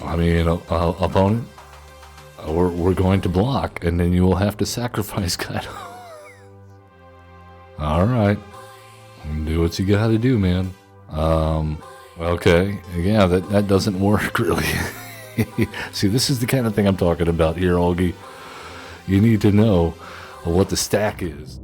I mean, opponent, we're going to block, and then you will have to sacrifice Kaido. Alright. Do what you gotta do, man. Okay. Yeah, that doesn't work, really. See, this is the kind of thing I'm talking about here, Augie. You need to know what the stack is.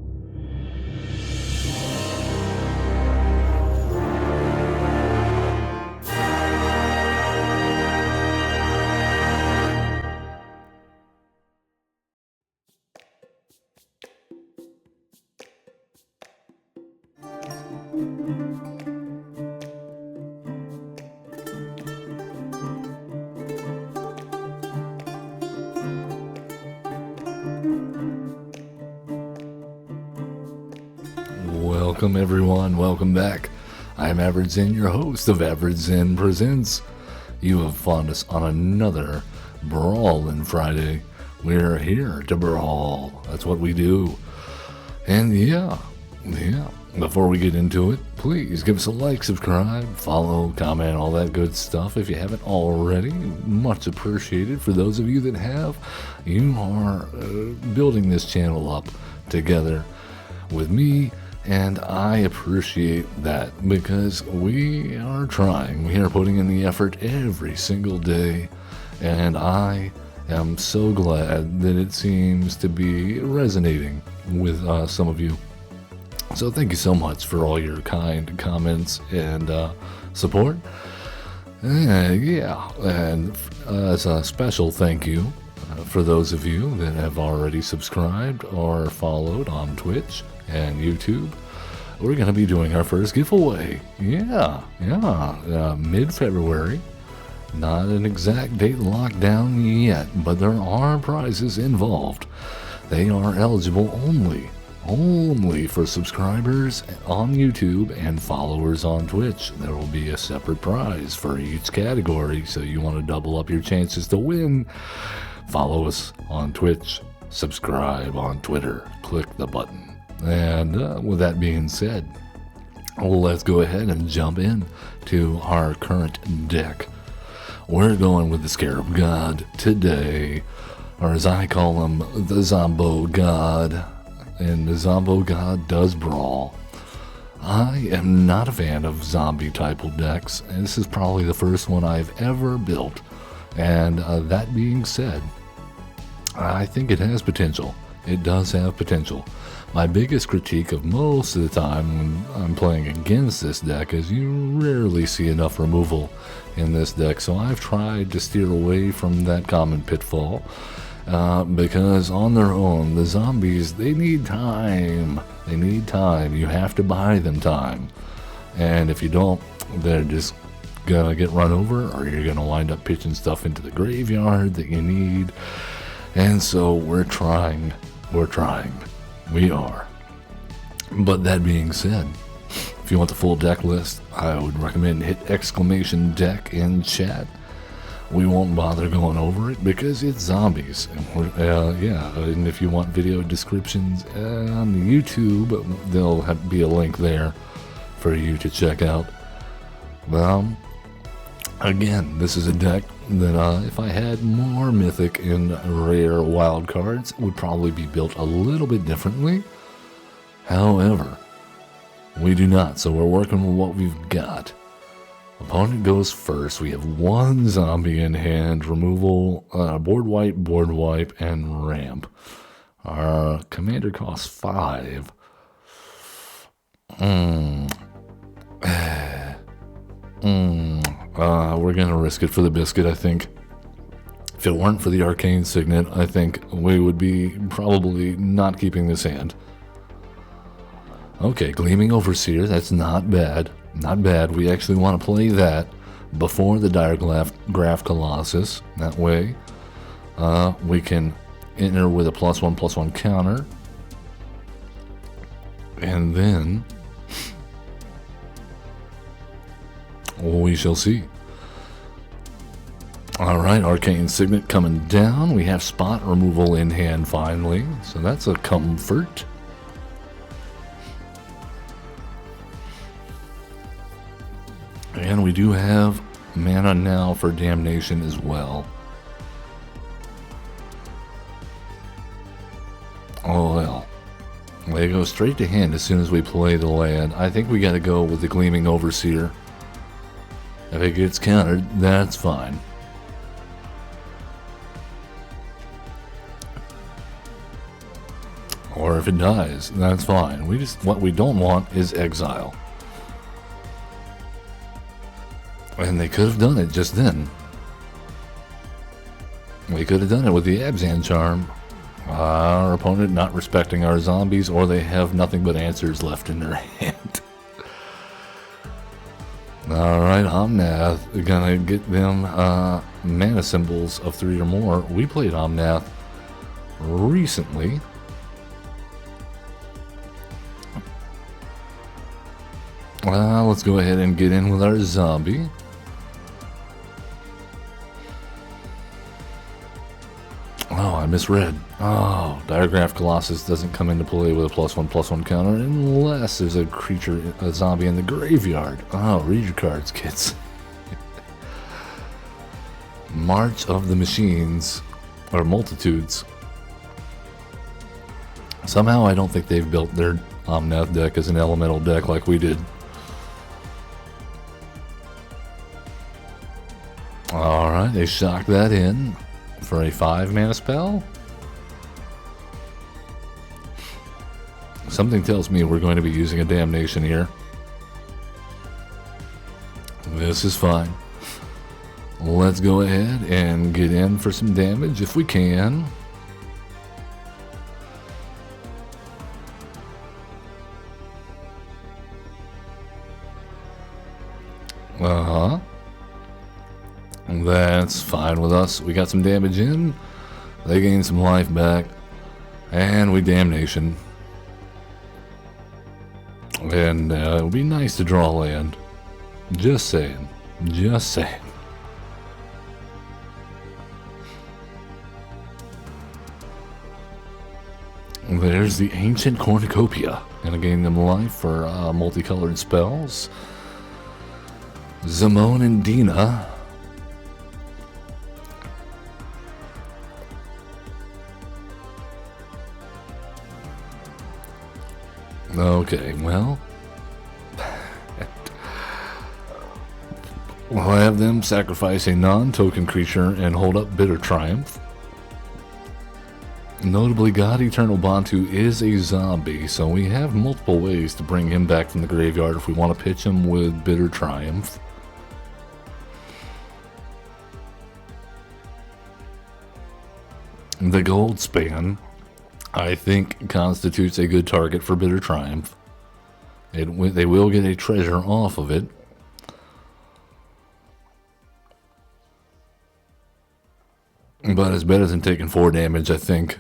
Welcome everyone, welcome back. I'm Average Zen, your host of Average Zen Presents. You have found us on another Brawlin Friday. We're here to brawl. That's what we do. And yeah. Before we get into it, please give us a like, subscribe, follow, comment, all that good stuff. If you haven't already, much appreciated. For those of you that have, you are building this channel up together with me. And I appreciate that because we are trying. We are putting in the effort every single day. And I am so glad that it seems to be resonating with some of you. So thank you so much for all your kind comments and support. Yeah, and as a special thank you for those of you that have already subscribed or followed on Twitch and YouTube, we're going to be doing our first giveaway. Mid-February. Not an exact date locked down yet, but there are prizes involved. They are eligible only for subscribers on YouTube and followers on Twitch. There will be a separate prize for each category, so you want to double up your chances to win. Follow us on Twitch, subscribe on Twitter, click the button. And with that being said, let's go ahead and jump in to our current deck. We're going with the Scarab God today, or as I call him, the Zombo God. And the Zombo God does brawl. I am not a fan of zombie type decks, and this is probably the first one I've ever built. And that being said, I think it has potential. It does have potential. My biggest critique of most of the time when I'm playing against this deck is you rarely see enough removal in this deck, so I've tried to steer away from that common pitfall because on their own, the zombies, they need time. They need time. You have to buy them time. And if you don't, they're just gonna get run over, or you're gonna wind up pitching stuff into the graveyard that you need. And so we're trying. We are. But that being said, if you want the full deck list, I would recommend hit _deck in chat. We won't bother going over it because it's zombies. And if you want video descriptions on YouTube, there'll be a link there for you to check out. Again, this is a deck that if I had more mythic and rare wild cards, it would probably be built a little bit differently. However, we do not, so we're working with what we've got. Opponent goes first. We have one zombie in hand, removal, board wipe, and ramp. Our commander costs 5. We're gonna risk it for the biscuit, I think. If it weren't for the arcane signet, I think we would be probably not keeping this hand. Okay, Gleaming Overseer, that's not bad. Not bad. We actually want to play that before the Diregraph Colossus. That way, we can enter with a +1/+1 counter. And then we shall see. Alright, Arcane Signet coming down. We have spot removal in hand finally, so that's a comfort. And we do have mana now for Damnation as well. Oh well. They go straight to hand as soon as we play the land. I think we gotta go with the Gleaming Overseer. If it gets countered, that's fine. Or if it dies, that's fine. What we don't want is exile. And they could have done it just then. We could have done it with the Abzan charm. Our opponent not respecting our zombies, or they have nothing but answers left in their hand. Alright, Omnath, gonna get them mana symbols of 3 or more. We played Omnath recently. Let's go ahead and get in with our zombie. Oh, I misread. Oh, Diregraph Colossus doesn't come into play with a +1/+1 counter unless there's a creature, a zombie in the graveyard. Oh, read your cards, kids. March of the Machines, or Multitudes. Somehow I don't think they've built their Omnath deck as an elemental deck like we did. Alright, they shock that in for a 5 mana spell. Something tells me we're going to be using a Damnation here. This is fine. Let's go ahead and get in for some damage if we can. That's fine with us. We got some damage in. They gain some life back. And we Damnation. And it would be nice to draw land. Just saying. Just saying. There's the Ancient Cornucopia. Gonna gain them life for multicolored spells. Zamon and Dina. Okay, well, we'll have them sacrifice a non-token creature and hold up Bitter Triumph. Notably, God Eternal Bantu is a zombie, so we have multiple ways to bring him back from the graveyard if we want to pitch him with Bitter Triumph. The Gold Span, I think, constitutes a good target for Bitter Triumph. They will get a treasure off of it. But it's better than taking 4 damage, I think.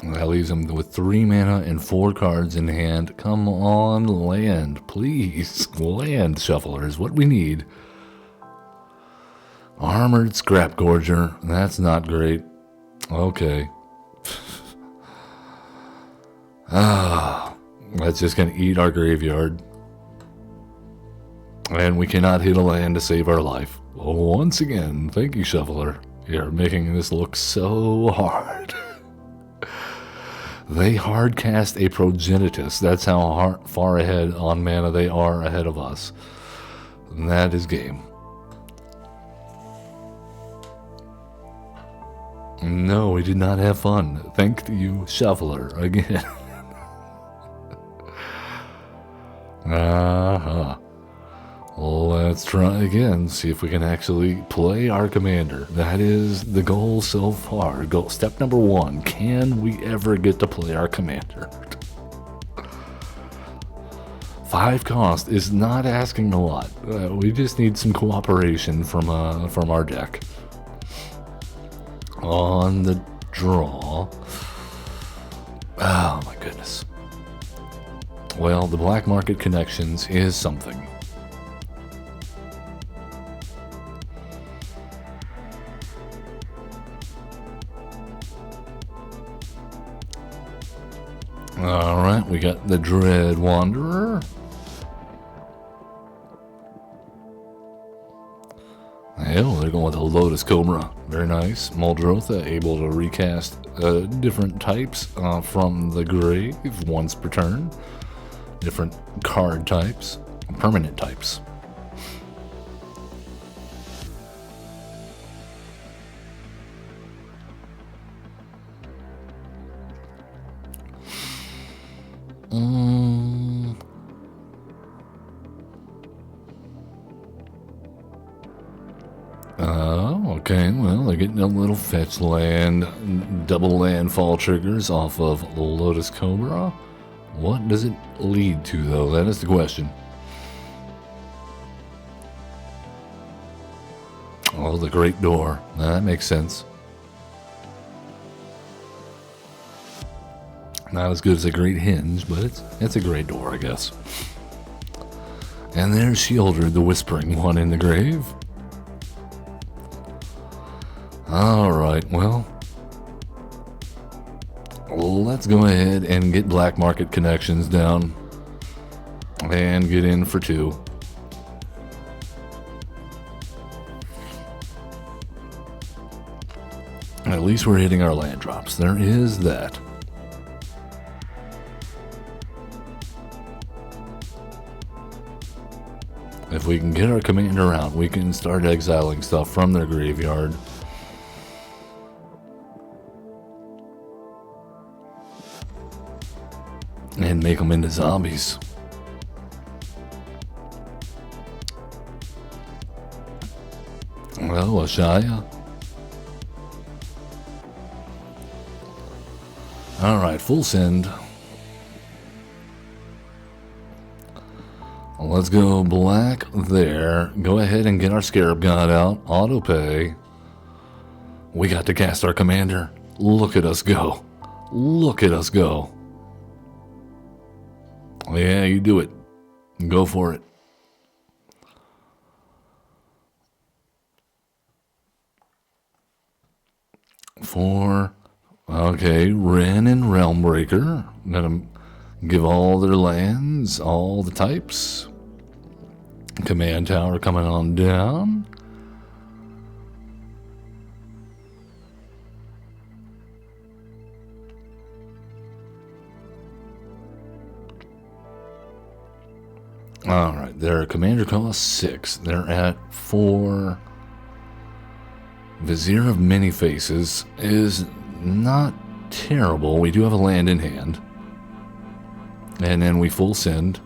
That leaves him with 3 mana and 4 cards in hand. Come on, land, please. Land shufflers, what we need. Armored Scrap Gorger, that's not great. Okay. That's just gonna eat our graveyard. And we cannot hit a land to save our life. Once again, thank you, Shuffler. You're making this look so hard. They hard cast a Progenitus. That's how far ahead on mana they are ahead of us. And that is game. No, we did not have fun. Thank you, Shuffler, again. Let's try again, see if we can actually play our commander. That is the goal so far. Step number 1, can we ever get to play our commander? 5 cost is not asking a lot. We just need some cooperation from our deck. On the draw. Oh my goodness. Well, the black market connections is something. we got the Dread Wanderer. Yeah, they're going with the Lotus Cobra. Very nice. Muldrotha able to recast different types from the grave once per turn. Different card types, permanent types. Okay, well, they're getting a little fetch land, double landfall triggers off of Lotus Cobra. What does it lead to, though? That is the question. Oh, the Great Door. That makes sense. Not as good as a Great Hinge, but it's a Great Door, I guess. And there's Sheoldred, the Whispering One in the grave. Alright, well, let's go ahead and get black market connections down and get in for 2. At least we're hitting our land drops. There is that. If we can get our commander out, we can start exiling stuff from their graveyard. And make them into zombies. Well, Ashaya. Alright, full send. Let's go black there. Go ahead and get our Scarab God out. Auto pay. We got to cast our commander. Look at us go. Look at us go. Yeah, you do it. Go for it. Okay, Wrenn and Realmbreaker. Gonna give all their lands, all the types. Command tower coming on down. Alright, their commander costs 6. They're at 4. Vizier of Many Faces is not terrible. We do have a land in hand. And then we full send.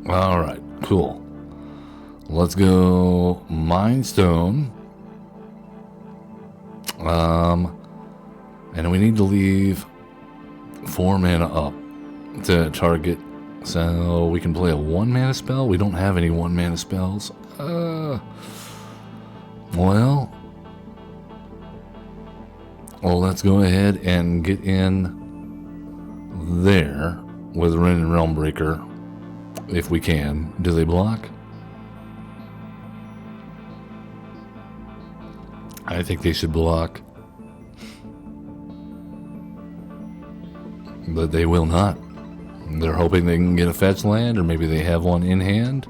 Alright, cool. Let's go Mind Stone. And we need to leave 4 mana up to target, so we can play a 1 mana spell. We don't have any 1 mana spells. Well, let's go ahead and get in there with Wrenn and Realmbreaker if we can. Do they block? I think they should block. But they will not. They're hoping they can get a fetch land, or maybe they have one in hand.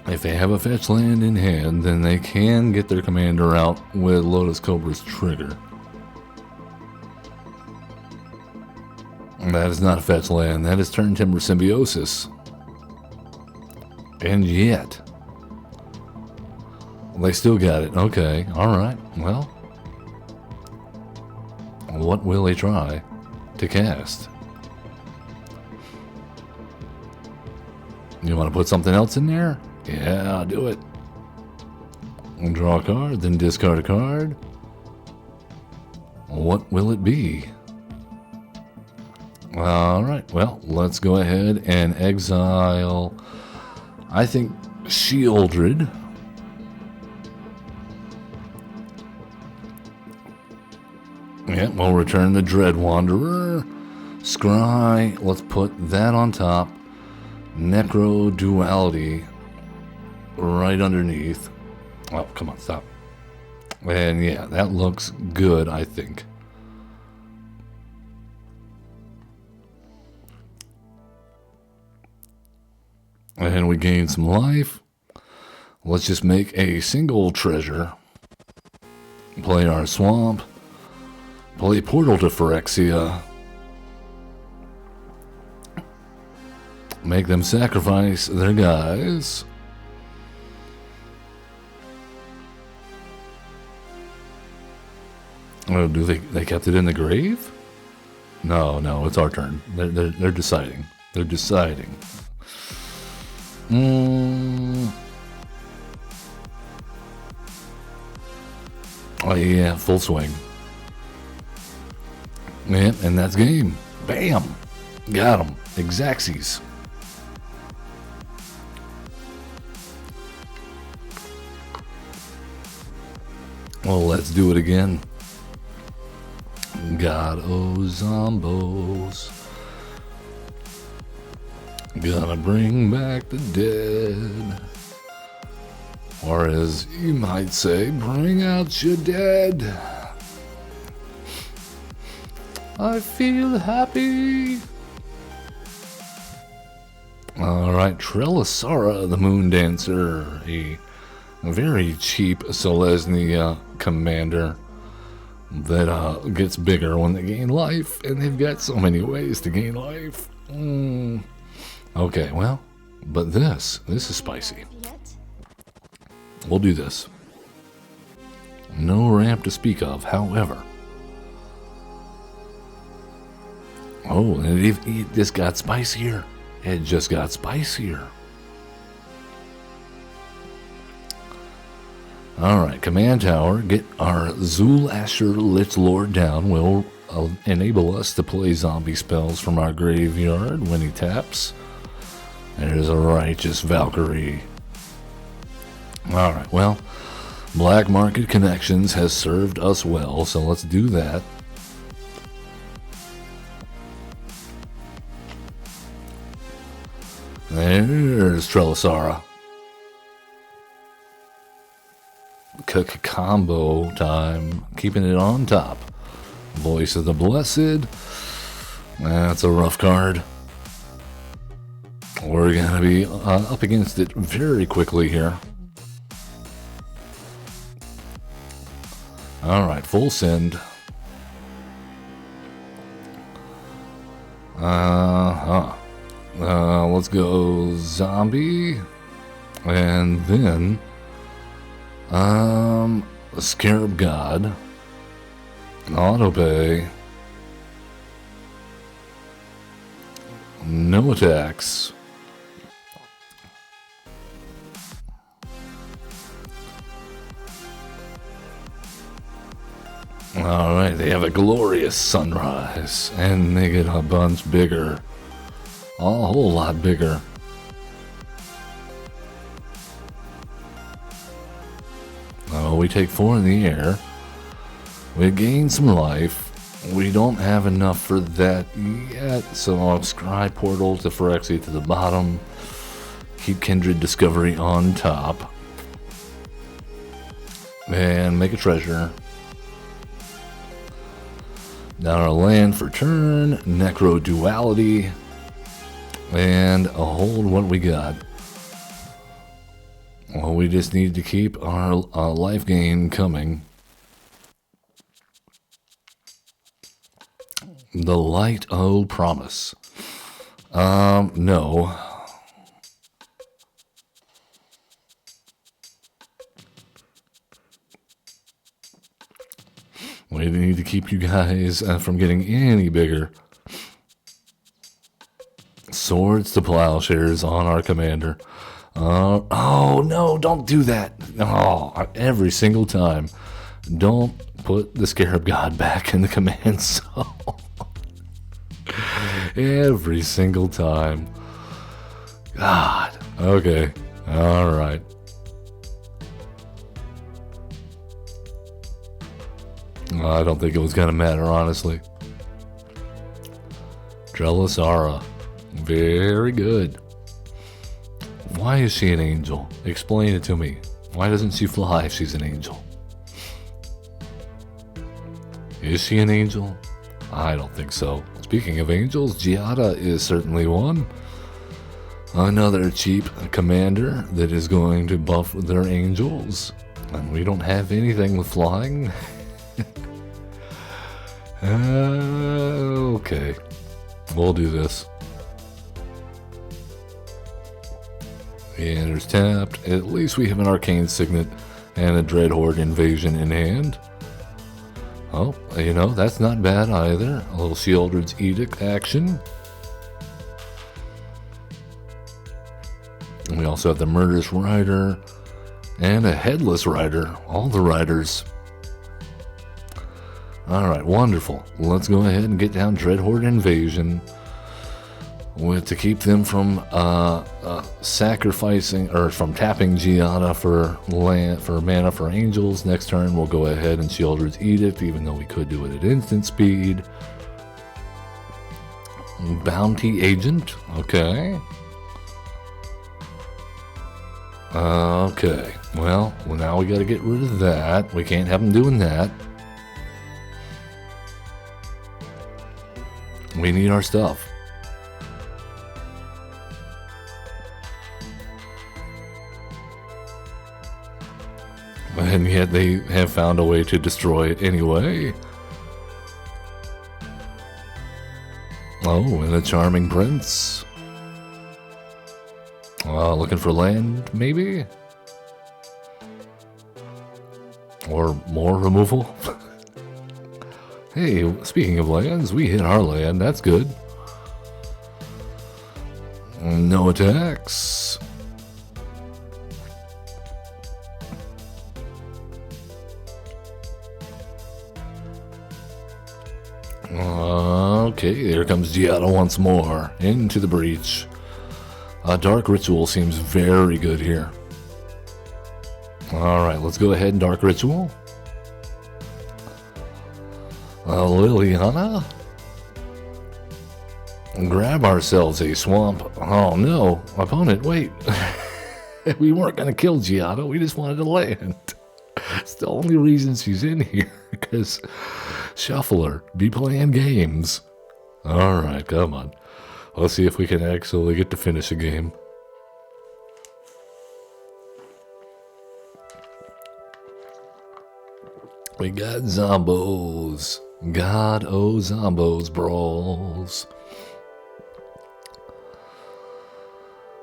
If they have a fetch land in hand, then they can get their commander out with Lotus Cobra's trigger. That is not a fetch land. That is Turn Timber Symbiosis. And yet, they still got it. Okay, alright. Well, what will they try to cast? You want to put something else in there? Yeah, do it. Draw a card, then discard a card. What will it be? Alright, well, let's go ahead and exile, I think, Sheoldred. Yeah, we'll return the Dread Wanderer. Scry, let's put that on top. Necro Duality right underneath. Oh, come on, stop. And yeah, that looks good, I think. And we gain some life. Let's just make a single treasure. Play our swamp. Play Portal to Phyrexia. Make them sacrifice their guys. Oh, do they kept it in the grave? No, it's our turn. They're deciding. They're deciding. Oh yeah, full swing. Yeah, and that's game. Bam! Got him. Exacxies. Well, let's do it again. God, oh, zombos. Gonna bring back the dead. Or as you might say, bring out your dead. I feel happy. Alright, Trelisara, the Moon Dancer. A very cheap Selesnya commander that gets bigger when they gain life, and they've got so many ways to gain life. Okay, well, but this is spicy. We'll do this. No ramp to speak of, however. Oh, and it just got spicier. It just got spicier. Alright, Command Tower, get our Zulasher Lich Lord down. Will enable us to play zombie spells from our graveyard when he taps. There's a Righteous Valkyrie. Alright, well, Black Market Connections has served us well, so let's do that. There's Trelisara. Combo time, keeping it on top. Voice of the Blessed. That's a rough card. We're gonna be up against it very quickly here. Alright, full send. Let's go zombie. And then Scarab God. Autopay. No attacks. Alright, they have a glorious sunrise, and they get a bunch bigger. A whole lot bigger. Oh, we take 4 in the air. We gain some life. We don't have enough for that yet, so I'll scry Portal to Phyrexia to the bottom. Keep Kindred Discovery on top. And make a treasure. Down our land for turn. Necro Duality. And a hold what we got. Well, we just need to keep our life gain coming. The Light Old Promise. No. We need to keep you guys from getting any bigger. Swords to Plowshares on our commander. Oh, no, don't do that. Oh, every single time. Don't put the Scarab God back in the command zone. Every single time. God. Okay. All right. I don't think it was going to matter, honestly. Trelisara. Very good. Why is she an angel? Explain it to me. Why doesn't she fly if she's an angel? Is she an angel? I don't think so. Speaking of angels, Giada is certainly one. Another cheap commander that is going to buff their angels. And we don't have anything with flying. Okay. We'll do this. And there's tapped. At least we have an Arcane Signet and a Dreadhorde Invasion in hand. Oh, you know, that's not bad either. A little Sheoldred's Edict action. And we also have the Murderous Rider and a Headless Rider. All the riders. Alright, wonderful. Let's go ahead and get down Dreadhorde Invasion. To keep them from sacrificing, or from tapping Giada for mana for angels. Next turn we'll go ahead and Sheoldred's Edict, even though we could do it at instant speed. Bounty Agent, okay. Okay, well now we gotta get rid of that. We can't have them doing that. We need our stuff. And yet they have found a way to destroy it anyway. Oh, and a Charming Prince. Looking for land, maybe? Or more removal? Hey, speaking of lands, we hit our land. That's good. No attacks. Okay, here comes Giada once more. Into the breach. Dark Ritual seems very good here. Alright, let's go ahead and Dark Ritual. Liliana. Grab ourselves a swamp. Oh no, opponent, wait. We weren't going to kill Giada, we just wanted to land. It's the only reason she's in here, because Shuffler, be playing games. Alright, come on. Let's see if we can actually get to finish a game. We got Zombos. God, oh Zombos, Brawls.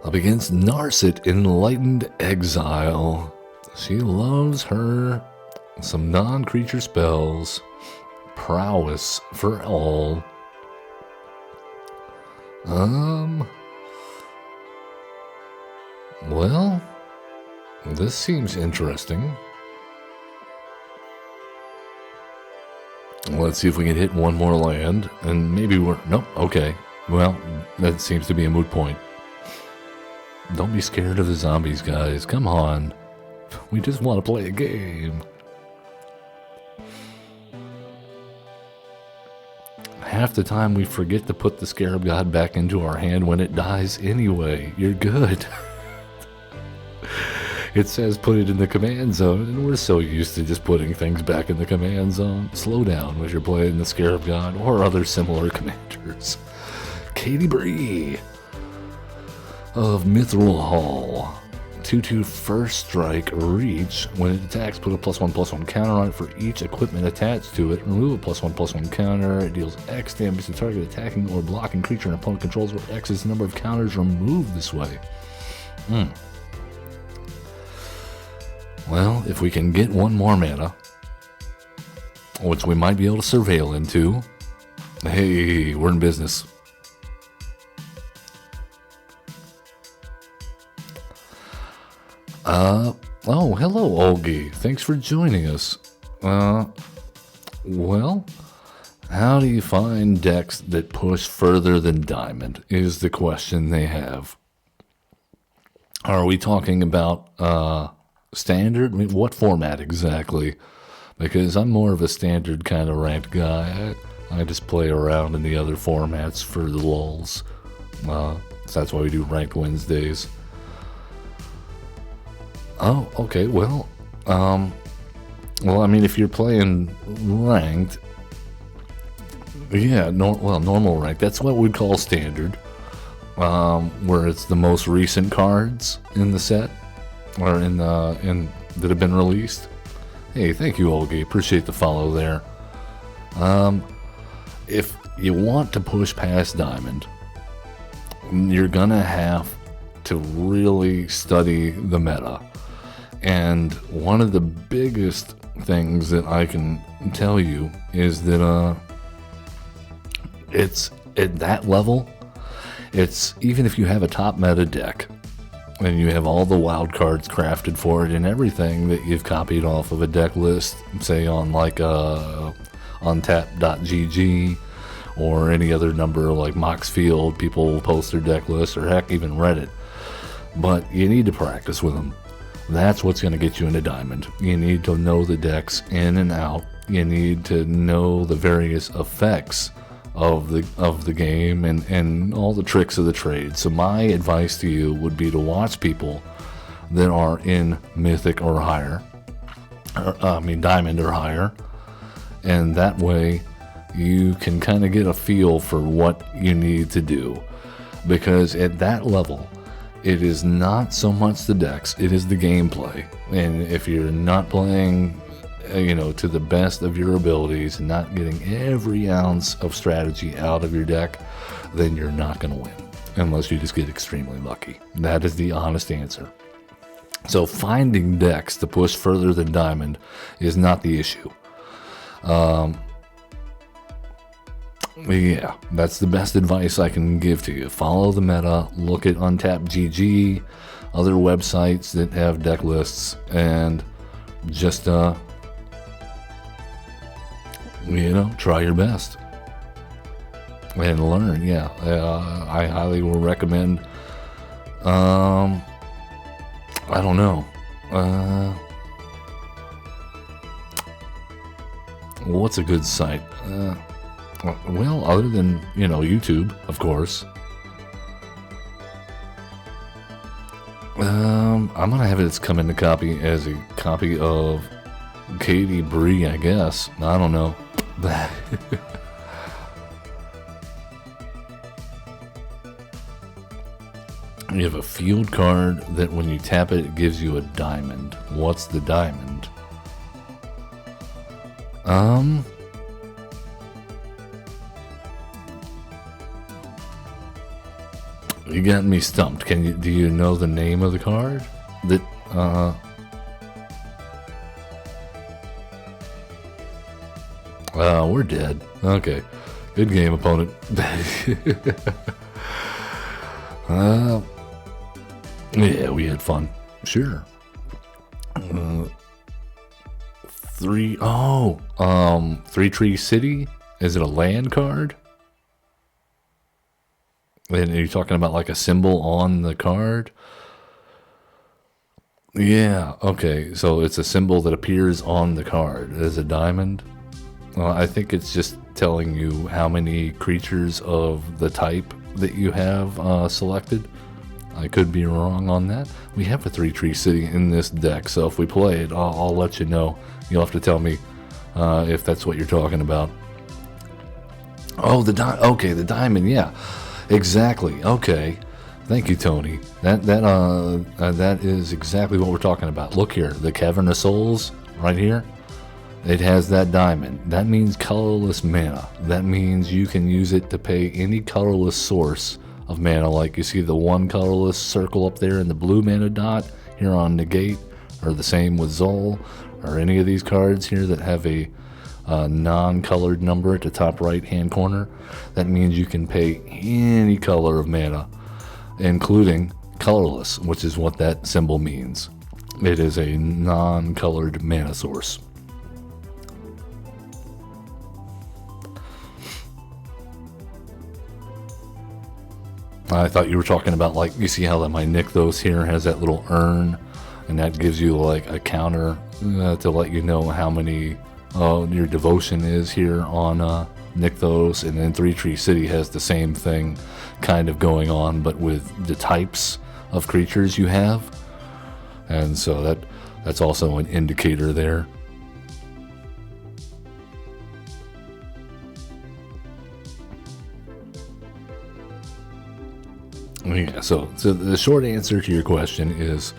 Up against Narset, Enlightened Exile. She loves her some non-creature spells. Prowess for all. Well, this seems interesting. Let's see if we can hit one more land, and maybe we're... Nope, okay. Well, that seems to be a moot point. Don't be scared of the zombies, guys. Come on. We just want to play a game. Half the time we forget to put the Scarab God back into our hand when it dies anyway. You're good. It says put it in the command zone, and we're so used to just putting things back in the command zone. Slow down if you're playing the Scarab God or other similar commanders. Katie Bree of Mithril Hall. 2/2 first strike reach. When it attacks, put a +1/+1 counter on it for each equipment attached to it. Remove a +1/+1 counter. It deals X damage to target attacking or blocking creature and opponent controls, where X is the number of counters removed this way. Well, if we can get one more mana, which we might be able to surveil into, hey, we're in business. Oh, hello, Olgie. Thanks for joining us. Well, how do you find decks that push further than Diamond is the question they have. Are we talking about, standard? I mean, what format exactly? Because I'm more of a standard kind of ranked guy. I just play around in the other formats for the lulz. So that's why we do Ranked Wednesdays. Oh, okay. Well, I mean, if you're playing ranked, yeah, normal rank. That's what we'd call standard, where it's the most recent cards in the set, or in that have been released. Hey, thank you, Olga. Appreciate the follow there. If you want to push past Diamond, you're gonna have to really study the meta. And one of the biggest things that I can tell you is that it's at that level, it's even if you have a top meta deck and you have all the wild cards crafted for it and everything that you've copied off of a deck list, say on like on tap.gg or any other number like Moxfield, people post their deck lists, or heck, even Reddit. But you need to practice with them. That's what's going to get you into Diamond. You need to know the decks in and out. You need to know the various effects of the game and all the tricks of the trade. So my advice to you would be to watch people that are in Mythic or higher. Diamond or higher. And that way you can kind of get a feel for what you need to do. Because at that level, it is not so much the decks, it is the gameplay. And if you're not playing, to the best of your abilities and not getting every ounce of strategy out of your deck, then you're not going to win. Unless you just get extremely lucky. That is the honest answer. So finding decks to push further than Diamond is not the issue. Yeah, that's the best advice I can give to you. Follow the meta, look at Untapped.gg, other websites that have deck lists, and just, try your best. And learn, yeah. I highly will recommend, I don't know. What's a good site? Well, other than, YouTube, of course. I'm gonna have it come in the copy as a copy of Katie Bree, I guess. I don't know. You have a field card that when you tap it, it gives you a diamond. What's the diamond? You got me stumped. Do you know the name of the card? We're dead. Okay. Good game, opponent. Yeah, we had fun. Sure. Three Tree City? Is it a land card? And are you talking about like a symbol on the card? Yeah, okay. So it's a symbol that appears on the card as a diamond. Well, I think it's just telling you how many creatures of the type that you have selected. I could be wrong on that. We have a 3-tree city in this deck, so if we play it, I'll let you know. You'll have to tell me if that's what you're talking about. Oh, the diamond, yeah. Exactly. Okay. Thank you, Tony. That is exactly what we're talking about. Look here, the Cavern of Souls right here. It has that diamond. That means colorless mana. That means you can use it to pay any colorless source of mana. Like you see the one colorless circle up there in the blue mana dot here on Negate, or the same with Zol, or any of these cards here that have a non-colored number at the top right hand corner. That means you can pay any color of mana, including colorless, which is what that symbol means. It is a non-colored mana source. I thought you were talking about, like, you see how that my Nykthos here has that little urn, and that gives you like a counter to let you know how many your devotion is here on Nykthos. And then 3-tree City has the same thing kind of going on, but with the types of creatures you have. And so that's also an indicator there. Yeah, so the short answer to your question is,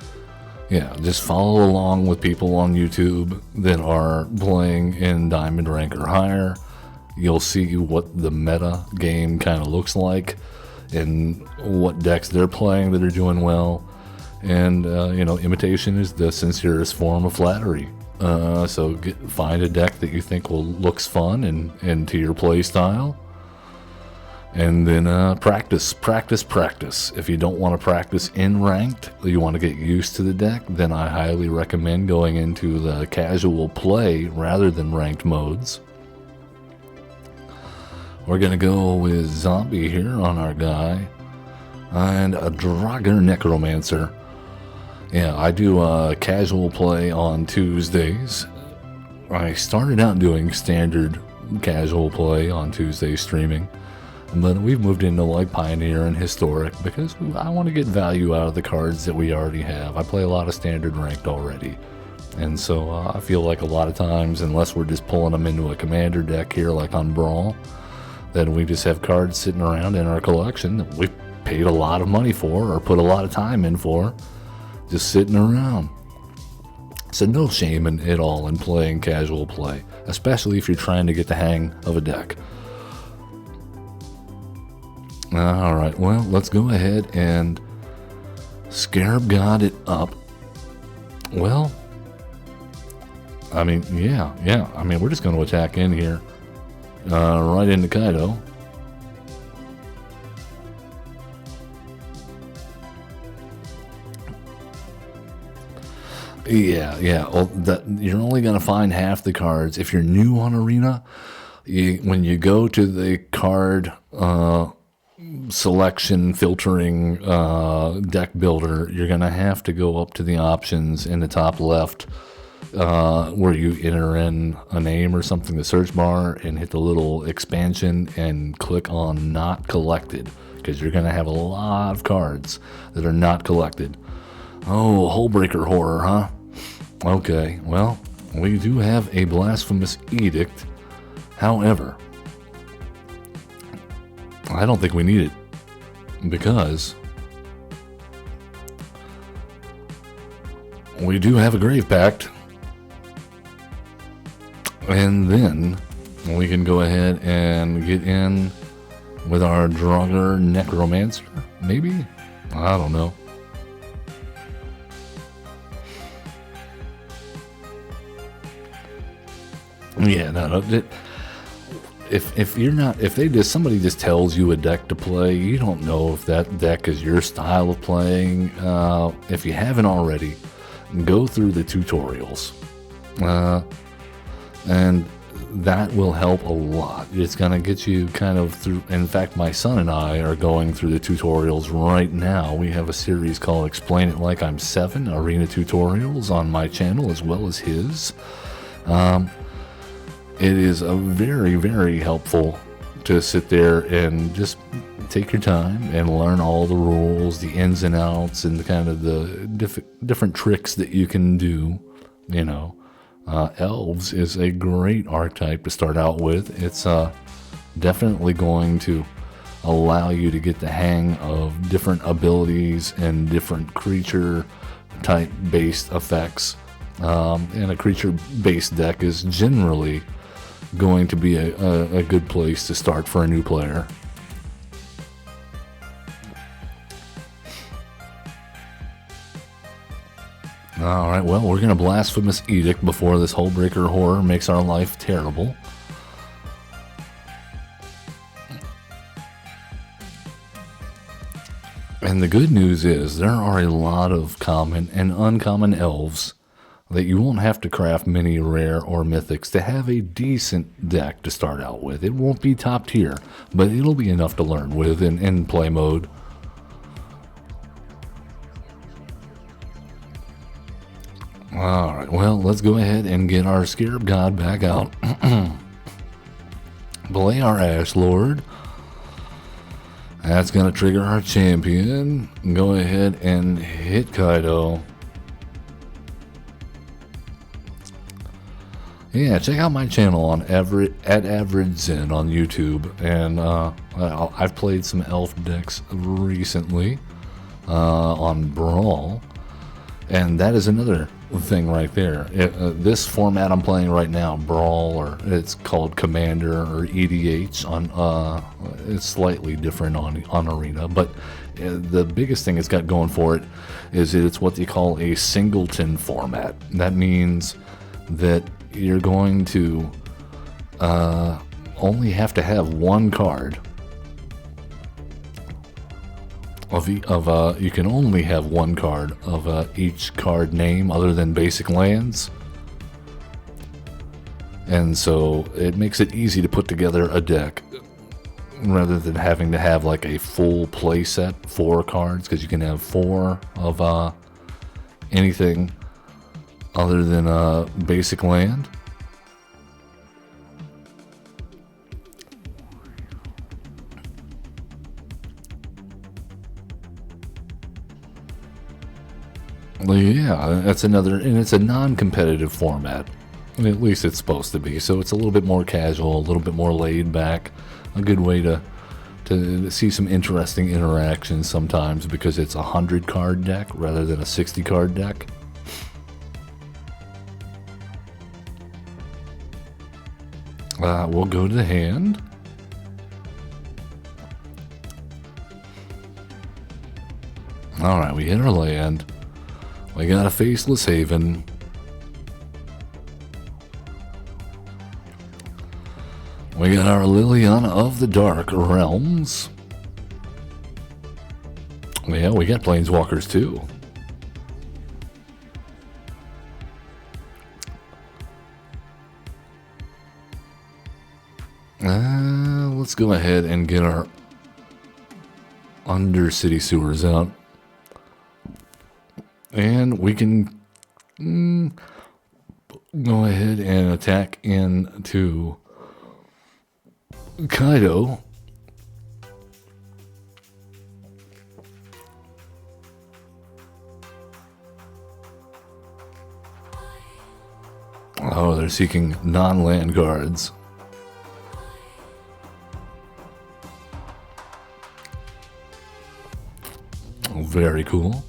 yeah, just follow along with people on YouTube that are playing in Diamond rank or higher. You'll see what the meta game kind of looks like and what decks they're playing that are doing well. And, imitation is the sincerest form of flattery. So find a deck that you think looks fun and to your play style. And then practice. If you don't want to practice in ranked, you want to get used to the deck, then I highly recommend going into the casual play rather than ranked modes. We're going to go with Zombie here on our guy. And a Draugr Necromancer. Yeah, I do casual play on Tuesdays. I started out doing standard casual play on Tuesday streaming. But we've moved into like Pioneer and Historic because I want to get value out of the cards that we already have. I play a lot of standard ranked already. And so I feel like a lot of times, unless we're just pulling them into a commander deck here like on Brawl, then we just have cards sitting around in our collection that we've paid a lot of money for or put a lot of time in for, just sitting around. So no shame at all in playing casual play, especially if you're trying to get the hang of a deck. Alright, well, let's go ahead and Scarab God it up. Well, I mean, yeah. I mean, we're just going to attack in here. Right into Kaido. Yeah. Well, you're only going to find half the cards. If you're new on Arena, when you go to the card selection filtering deck builder, you're going to have to go up to the options in the top left where you enter in a name or something, the search bar, and hit the little expansion and click on not collected, because you're going to have a lot of cards that are not collected. Oh, Hullbreaker Horror, huh? Okay, well, we do have a Blasphemous Edict. However, I don't think we need it, because we do have a Grave Pact, and then we can go ahead and get in with our Draugr Necromancer, maybe? I don't know. Yeah, no. If somebody just tells you a deck to play, you don't know if that deck is your style of playing. If you haven't already, go through the tutorials, and that will help a lot. It's gonna get you kind of through. In fact, my son and I are going through the tutorials right now. We have a series called "Explain It Like I'm 7" Arena tutorials on my channel as well as his. It is a very, very helpful to sit there and just take your time and learn all the rules, the ins and outs, and the kind of the different tricks that you can do. Elves is a great archetype to start out with. It's definitely going to allow you to get the hang of different abilities and different creature type based effects. And a creature based deck is generally going to be a good place to start for a new player. Alright, well, we're going to Blasphemous Edict before this Hullbreaker Horror makes our life terrible. And the good news is there are a lot of common and uncommon elves that you won't have to craft many rare or mythics to have a decent deck to start out with. It won't be top tier, but it'll be enough to learn with in play mode. Alright, well, let's go ahead and get our Scarab God back out. Play our Ash Lord. That's going to trigger our champion. Go ahead and hit Kaido. Yeah, check out my channel on at AverageZen on YouTube, and I've played some elf decks recently on Brawl, and that is another thing right there. This format I'm playing right now, Brawl, or it's called Commander or EDH. It's slightly different on Arena, but the biggest thing it's got going for it is it's what they call a singleton format. That means that you're going to only have to have one card you can only have one card of each card name other than basic lands, and so it makes it easy to put together a deck rather than having to have like a full play set, 4 cards, because you can have 4 of anything other than a basic land. Yeah, that's another, and it's a non-competitive format. At least it's supposed to be. So it's a little bit more casual, a little bit more laid back. A good way to see some interesting interactions sometimes, because it's a 100 card deck rather than a 60 card deck. We'll go to the hand. Alright, we hit our land. We got a Faceless Haven. We got our Liliana of the Dark Realms. Yeah, we got Planeswalkers too. Let's go ahead and get our Undercity Sewers out. And we can go ahead and attack into Kaido. Oh, they're seeking non-land cards. Oh, very cool.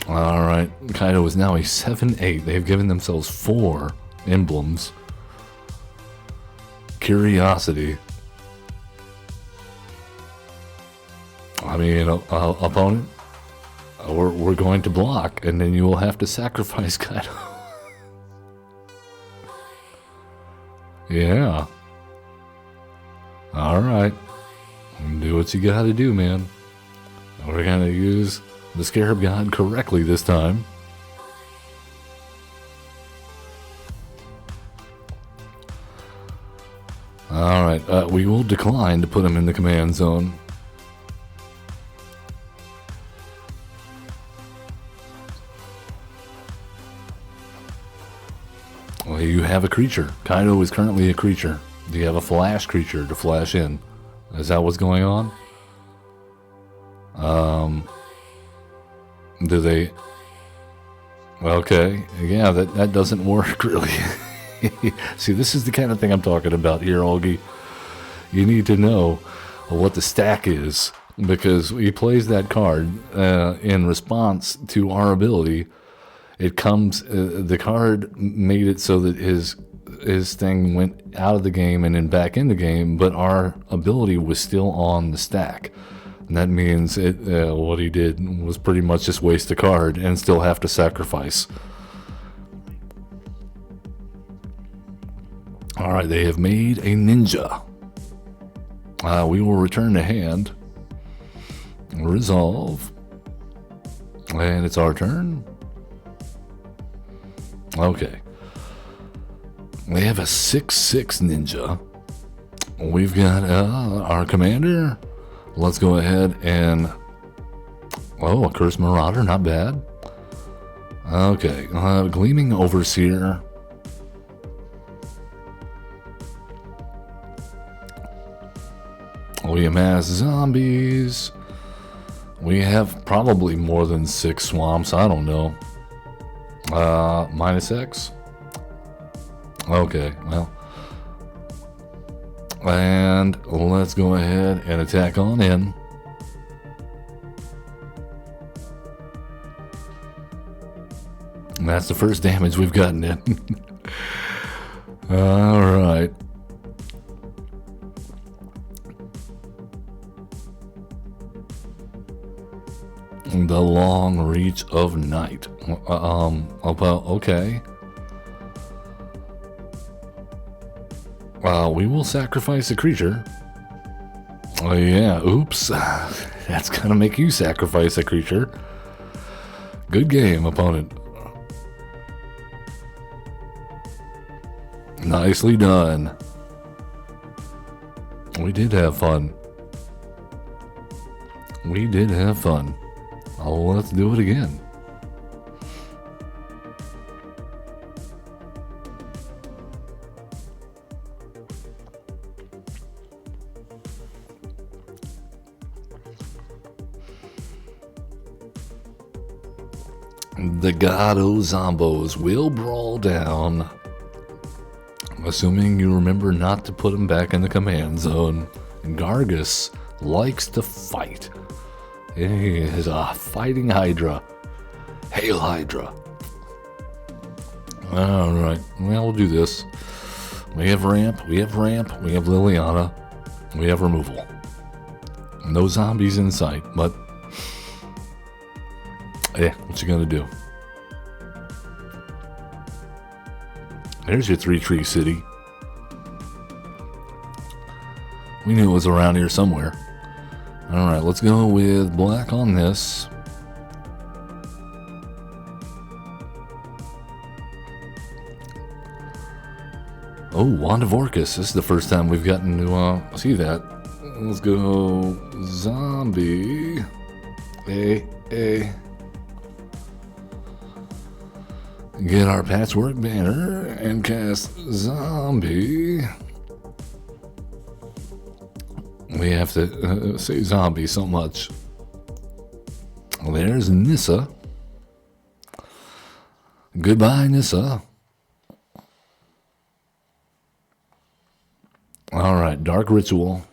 Alright, Kaido is now a 7/8. They've given themselves 4 emblems. Curiosity. I mean, opponent, we're going to block, and then you will have to sacrifice Kaido. Yeah. Alright. Do what you gotta do, man. We're gonna use the Scarab God correctly this time. Alright, we will decline to put him in the command zone. Well, you have a creature. Kaido is currently a creature. Do you have a flash creature to flash in? Is that what's going on? Do they? Okay, yeah, that doesn't work really. See, this is the kind of thing I'm talking about here, Augie. You need to know what the stack is, because he plays that card in response to our ability. It comes, the card made it so that his thing went out of the game and then back in the game, but our ability was still on the stack. And that means what he did was pretty much just waste a card and still have to sacrifice. Alright, they have made a ninja. We will return to hand. Resolve. And it's our turn. Okay. We have a 6/6 ninja. We've got our commander. Let's go ahead and... Oh, a Cursed Marauder, not bad. Okay, Gleaming Overseer. We amass zombies. We have probably more than 6 swamps, I don't know. -X. Okay, well. And let's go ahead and attack on in. And that's the first damage we've gotten in. Alright. The long reach of night. Okay. We will sacrifice a creature. Oh yeah, oops. That's gonna make you sacrifice a creature. Good game, opponent. Nicely done. We did have fun. We did have fun. Let's do it again. The God of Zombos will brawl down, assuming you remember not to put him back in the command zone. Gargus likes to fight. He is a fighting Hydra. Hail Hydra. Alright, well, we'll do this. We have ramp, we have Liliana, we have removal. No zombies in sight, but what you gonna do? There's your 3-tree city. We knew it was around here somewhere. Alright, let's go with black on this. Oh, Wand of Orcus. This is the first time we've gotten to see that. Let's go zombie. Get our patchwork banner and cast zombie. We have to say zombie so much. There's Nissa. Goodbye, Nissa. Alright, Dark Ritual.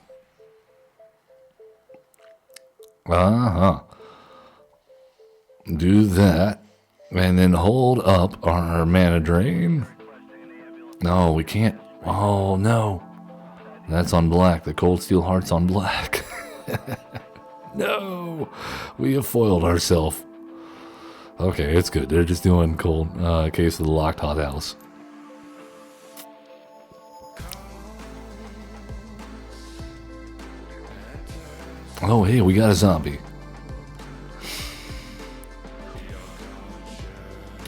Do that. And then hold up our mana drain. No, we can't. Oh, no. That's on black. The Cold Steel Heart's on black. No. We have foiled ourselves. Okay, it's good. They're just doing cold. Case of the Locked Hot House. Oh, hey, we got a zombie.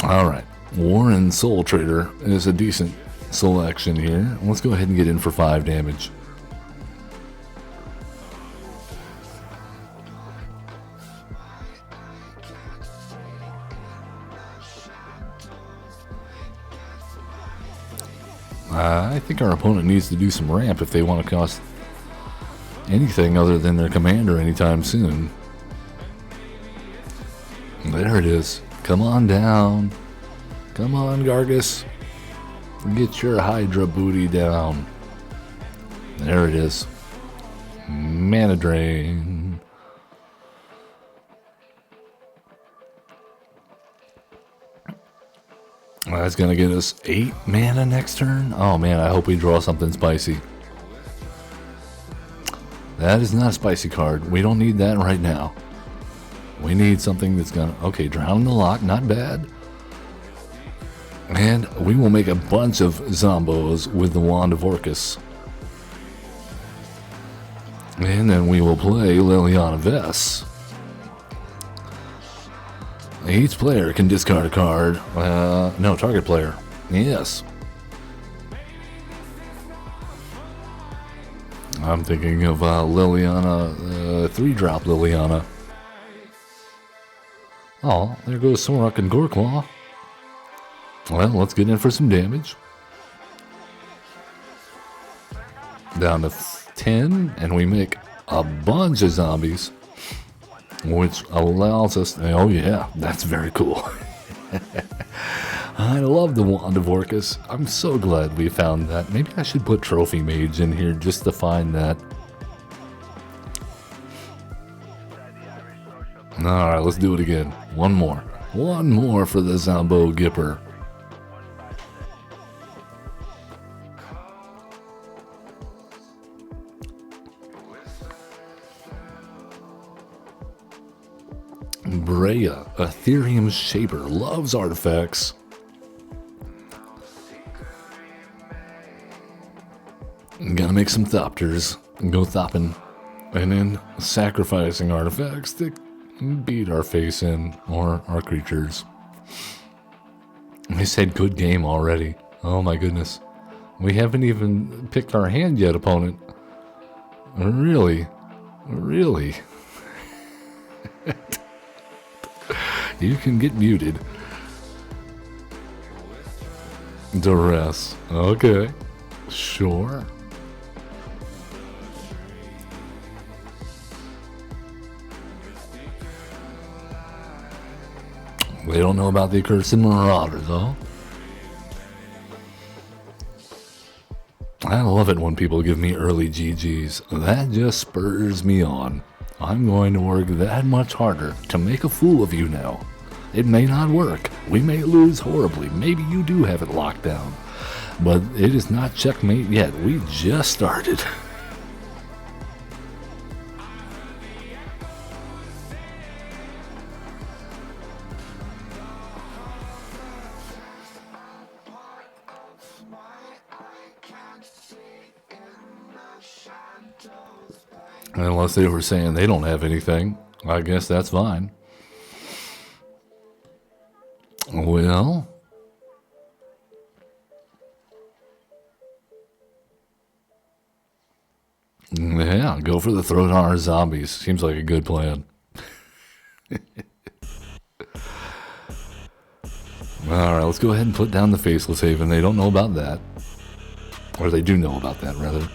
Alright, Warren Soul Trader is a decent selection here. Let's go ahead and get in for 5 damage. I think our opponent needs to do some ramp if they want to cost anything other than their commander anytime soon. There it is. Come on down. Come on, Gargus. Get your Hydra booty down. There it is. Mana drain. That's gonna get us 8 mana next turn. Oh man, I hope we draw something spicy. That is not a spicy card. We don't need that right now. We need something that's gonna... Okay, Drown in the Lock, not bad. And we will make a bunch of Zombos with the Wand of Orcus. And then we will play Liliana Vess. Each player can discard a card. No, target player. Yes. I'm thinking of Liliana, 3-drop Liliana. Oh, there goes Sorok and Goreclaw. Well, let's get in for some damage. Down to 10, and we make a bunch of zombies, which allows us... Oh yeah, that's very cool. I love the Wand of Orcus. I'm so glad we found that. Maybe I should put Trophy Mage in here just to find that. Alright, let's do it again. One more. One more for the Zombo Gipper. Brea, Ethereum Shaper, loves artifacts. Gotta make some thopters. Go thopping. And then sacrificing artifacts to beat our face in, or our creatures. They said good game already. Oh my goodness. We haven't even picked our hand yet, opponent. Really? Really? You can get muted. Duress. Okay. Sure. They don't know about the Accursed Marauder, though. I love it when people give me early GGs. That just spurs me on. I'm going to work that much harder to make a fool of you now. It may not work. We may lose horribly. Maybe you do have it locked down. But it is not checkmate yet. We just started. Unless they were saying they don't have anything. I guess that's fine. Well, yeah, go for the throw down our zombies. Seems like a good plan. Alright, let's go ahead and put down the Faceless Haven. They don't know about that. Or they do know about that, rather.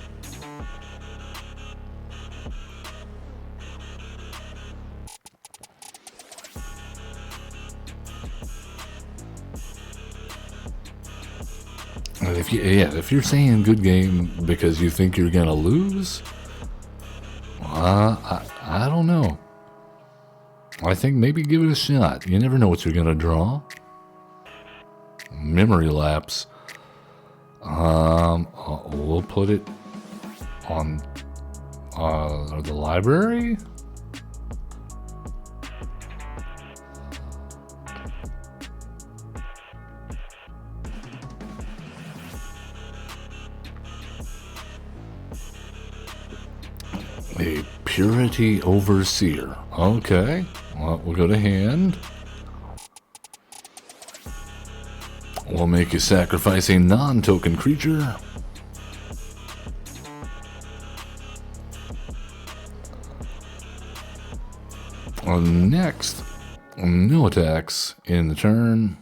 If you're saying good game because you think you're gonna lose, I don't know. I think maybe give it a shot. You never know what you're gonna draw. Memory lapse. We'll put it on the library. A Purity Overseer. Okay. Well, we'll go to hand. We'll make you sacrifice a non-token creature. Next, no attacks in the turn.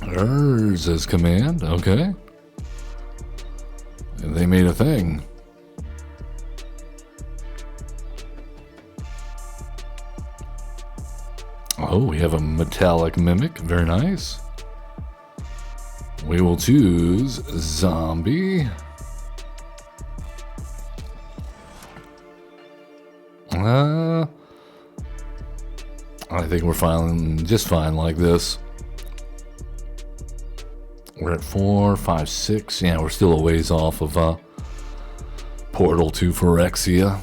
Urza's command, okay. They made a thing. Oh, we have a metallic mimic, very nice. We will choose zombie. I think we're fine, just fine like this. We're at 4, 5, 6. Yeah, we're still a ways off of Portal to Phyrexia.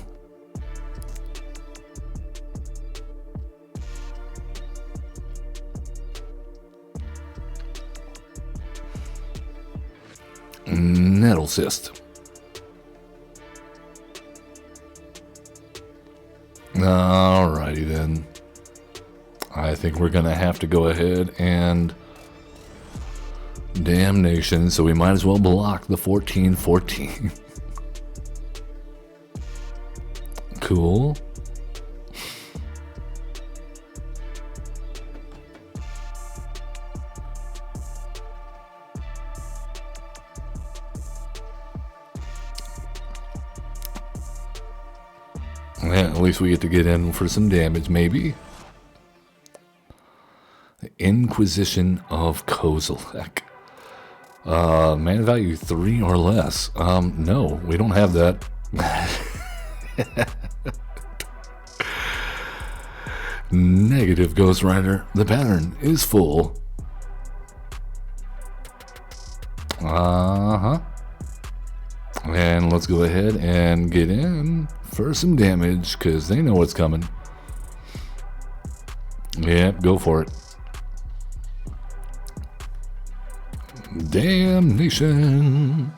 Nettle Cyst. Alrighty then. I think we're gonna have to go ahead and Damnation, so we might as well block the 14/14. Cool. Yeah, at least we get to get in for some damage, maybe. The Inquisition of Kozilek. Mana value 3 or less. No, we don't have that. Negative, Ghost Rider. The pattern is full. And let's go ahead and get in for some damage, because they know what's coming. Yep, go for it. Damnation.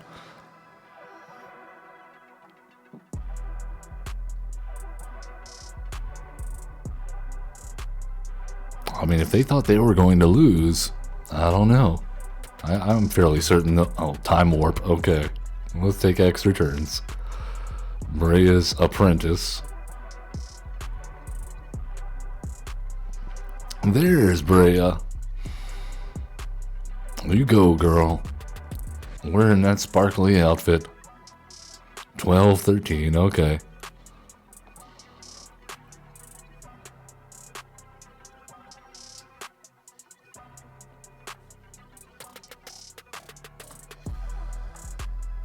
I mean, if they thought they were going to lose, I don't know. I'm fairly certain that... Oh, time warp. Okay. Let's take extra turns. Maria's apprentice. There's Brea. You go, girl. Wearing that sparkly outfit. 12, 13, okay.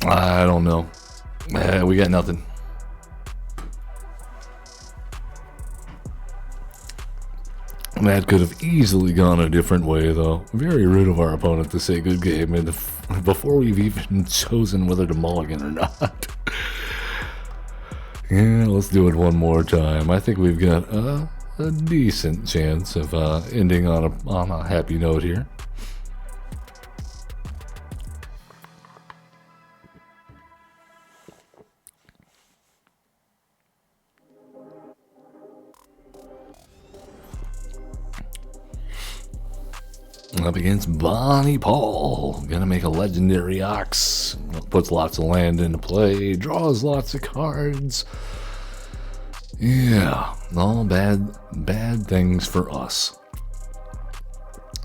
I don't know. We got nothing. That could have easily gone a different way, though. Very rude of our opponent to say good game before we've even chosen whether to mulligan or not. Yeah, let's do it one more time. I think we've got a decent chance of ending on a happy note here. Up against Bonnie Paul. Gonna make a legendary ox. Puts lots of land into play. Draws lots of cards. Yeah, all bad things for us.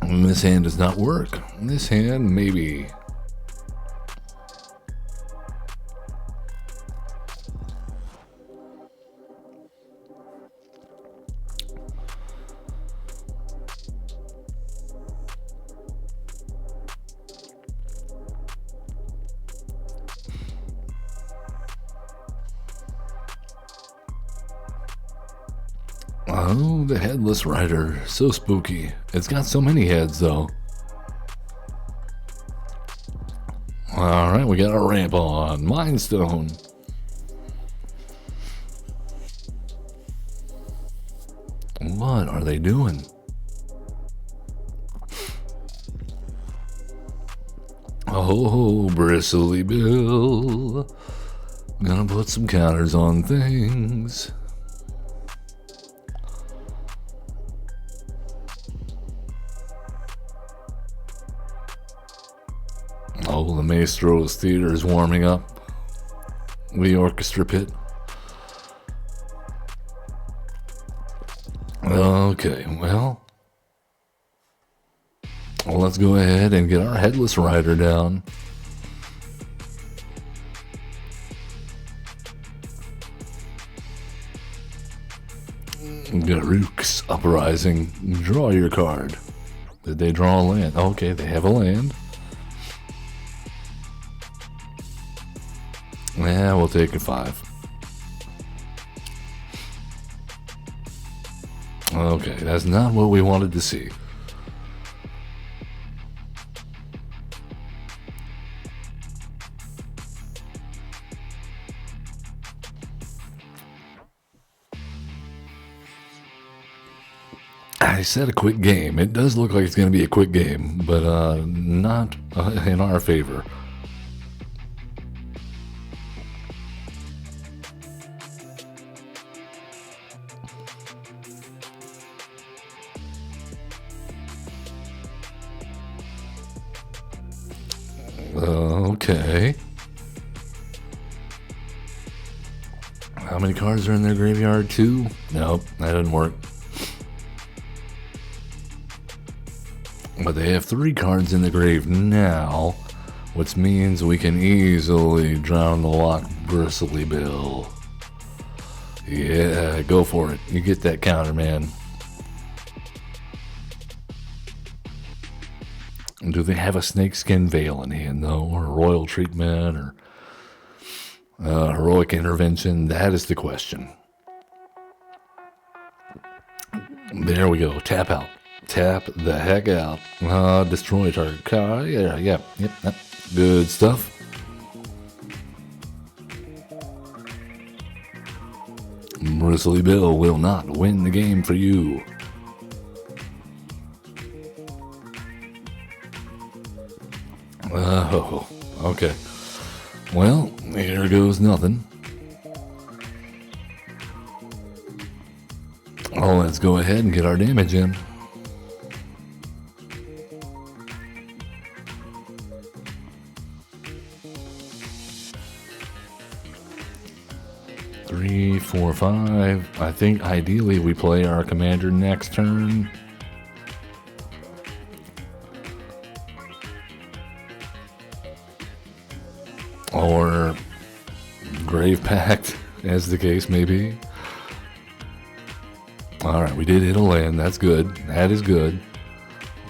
And this hand does not work. This hand, maybe. Oh, the Headless Rider. So spooky. It's got so many heads, though. Alright, we got a ramp on. Mind Stone. What are they doing? Oh, Bristly Bill. Gonna put some counters on things. Oh, the Maestro's Theater is warming up. The orchestra pit. Okay, well, let's go ahead and get our Headless Rider down. Garuk's Uprising. Draw your card. Did they draw a land? Okay, they have a land. Yeah, we'll take a 5. Okay, that's not what we wanted to see. I said a quick game. It does look like it's going to be a quick game, but not in our favor. Okay. How many cards are in their graveyard? 2? Nope, that didn't work. But they have 3 cards in the grave now, which means we can easily drown the lock Bristly Bill. Yeah, go for it. You get that counter, man. Do they have a snakeskin veil in hand, though, or royal treatment, or heroic intervention? That is the question. There we go. Tap out. Tap the heck out. Destroy target car. Yep. Good stuff. Bristly Bill will not win the game for you. Oh, okay. Well, here goes nothing. Oh, let's go ahead and get our damage in. Three, 4, 5. I think ideally we play our commander next turn. Or Grave Pact, as the case may be. Alright, we did hit a land. That's good. That is good.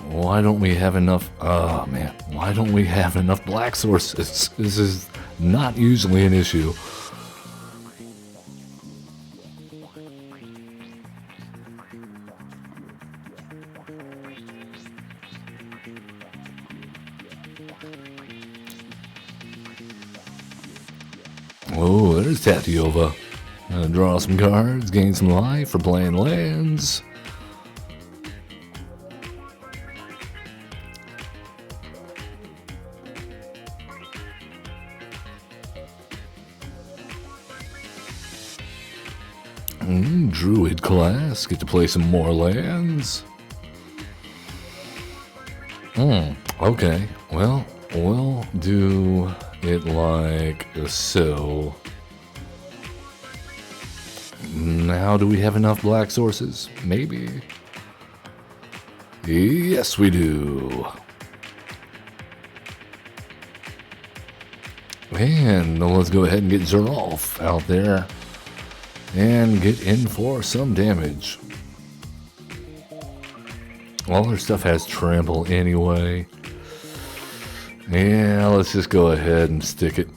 Why don't we have enough... Oh, man. Why don't we have enough black sources? This is not usually an issue. Oh, there's Tatiova. Draw some cards, gain some life for playing lands. Druid class, get to play some more lands. Okay, well, we'll do it like so. Now, do we have enough black sources? Maybe. Yes, we do. And let's go ahead and get Zerolf out there and get in for some damage. All their stuff has trample anyway. Yeah, let's just go ahead and stick it.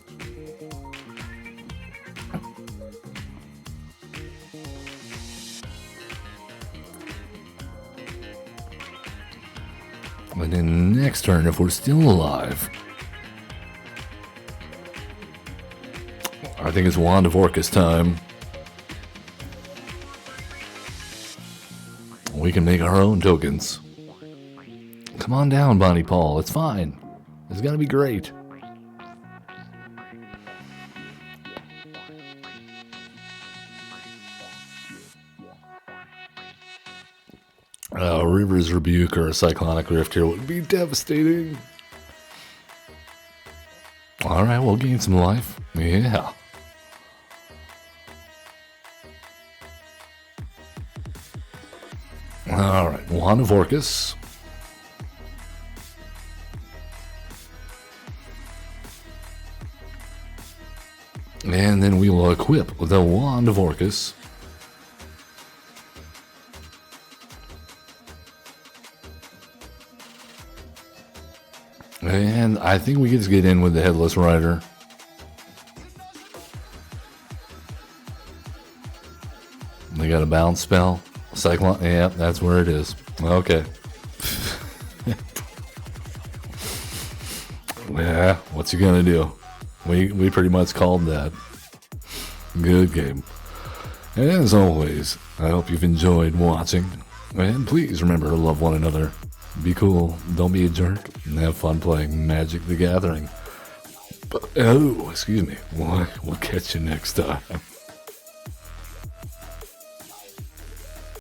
And then next turn, if we're still alive, I think it's Wand of Orcus time. We can make our own tokens. Come on down, Bonnie Paul. It's fine. It's gonna be great. River's Rebuke or a Cyclonic Rift here would be devastating. Alright, we'll gain some life. Yeah. Alright, Wand of Orcus. And then we will equip the Wand of Orcus. And I think we just get in with the Headless Rider. They got a bounce spell. Cyclone. Yeah, that's where it is. Okay. Yeah, what's you gonna do? We pretty much called that. Good game. And as always, I hope you've enjoyed watching. And please remember to love one another. Be cool, don't be a jerk, and have fun playing Magic the Gathering. Oh, excuse me. We'll catch you next time.